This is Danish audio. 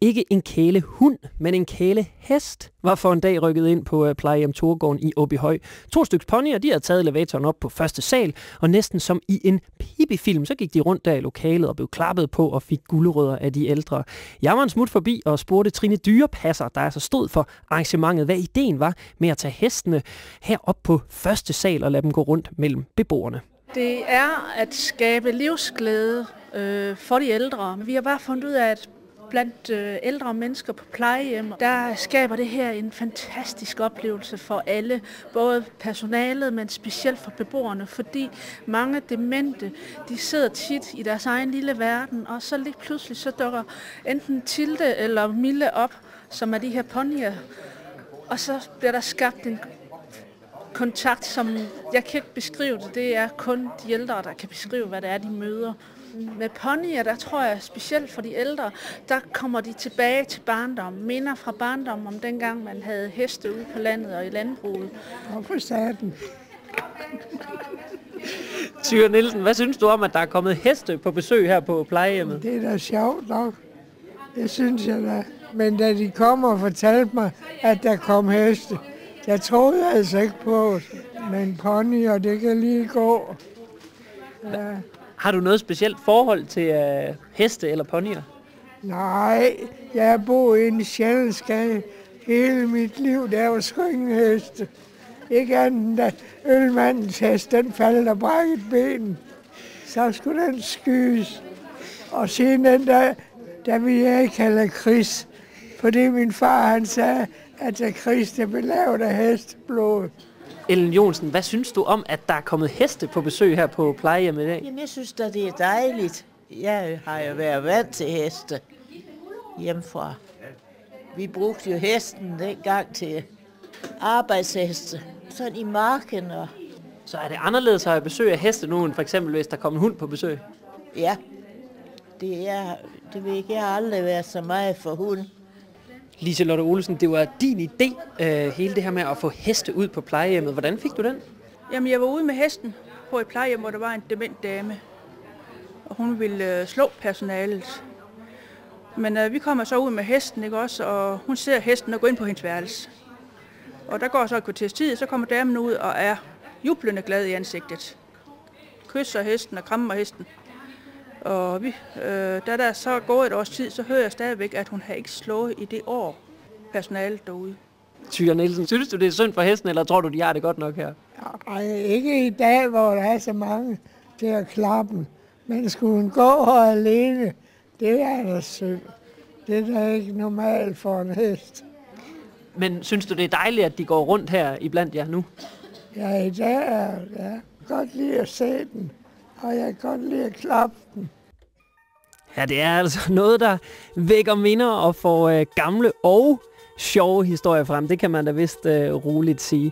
Ikke en kælehund, men en kælehest var for en dag rykket ind på plejehjem Torgården i Åbyhøj. 2 stykker ponyer, de havde taget elevatoren op på første sal, og næsten som i en Pippi-film, så gik de rundt der i lokalet og blev klappet på og fik gulerødder af de ældre. Jeg var en smut forbi og spurgte Trine Dyrepasser, der altså stod for arrangementet, hvad ideen var med at tage hestene herop på første sal og lade dem gå rundt mellem beboerne. Det er at skabe livsglæde for de ældre. Vi har bare fundet ud af, at blandt ældre mennesker på plejehjem, der skaber det her en fantastisk oplevelse for alle, både personalet, men specielt for beboerne, fordi mange demente, de sidder tit i deres egen lille verden, og så lige pludselig så dukker enten Tilde eller Mille op, som er de her ponyer, og så bliver der skabt en kontakt, som jeg kan ikke beskrive det. Det er kun de ældre, der kan beskrive, hvad det er, de møder. Med ponyer, der tror jeg specielt for de ældre, der kommer de tilbage til barndommen. Minder fra barndommen om dengang, man havde heste ude på landet og i landbruget. Hvorfor sagde den? Thyra Nielsen, hvad synes du om, at der er kommet heste på besøg her på plejehjemmet? Det er da sjovt nok. Det synes jeg da. Men da de kom og fortalte mig, at der kom heste, jeg troede altså ikke på, men ponyer, det kan lige gå. Ja. Har du noget specielt forhold til heste eller ponyer? Nej, jeg har boet i en Sjællandsgade hele mit liv, der var sgu ingen heste. Ikke andet da ølmandens hest, den faldt og brækket benen. Så skulle den skydes. Og siden den der ville jeg ikke kalde Chris, fordi min far han sagde, at Chris det blev lavet af hesteblod. Ellen Jonsen, hvad synes du om, at der er kommet heste på besøg her på plejehjemmet i dag? Jamen, jeg synes da, det er dejligt. Jeg har jo været vant til heste hjemmefra. Vi brugte jo hesten dengang til arbejdsheste, sådan i marken. Og Så er det anderledes at have besøg af heste nu, end for eksempel hvis der kommer en hund på besøg? ja, det vil ikke jeg aldrig være så meget for hund. Liselotte Olsen, det var din idé, hele det her med at få heste ud på plejehjemmet. Hvordan fik du den? Jamen, jeg var ude med hesten på et plejehjem, hvor der var en dement dame, og hun ville slå personalet. Men vi kommer så ud med hesten, ikke også, og hun ser hesten og går ind på hendes værelse. Og der går så et kvarters tid, så kommer damen ud og er jublende glad i ansigtet. Kysser hesten og krammer hesten. Og da der så går et års tid, så hører jeg stadigvæk, at hun har ikke slået i det år, personalet derude. Thyra Nielsen, synes du, det er synd for hesten, eller tror du, de har det godt nok her? Nej, ikke i dag, hvor der er så mange til at klappe. Men skulle hun gå her alene, det er da synd. Det er da ikke normalt for en hest. Men synes du, det er dejligt, at de går rundt her iblandt jer nu? Ja, i dag er jeg godt lide at se den, og jeg kan godt lide at klappe den. Ja, det er altså noget, der vækker minder og får gamle og sjove historier frem. Det kan man da vist roligt sige.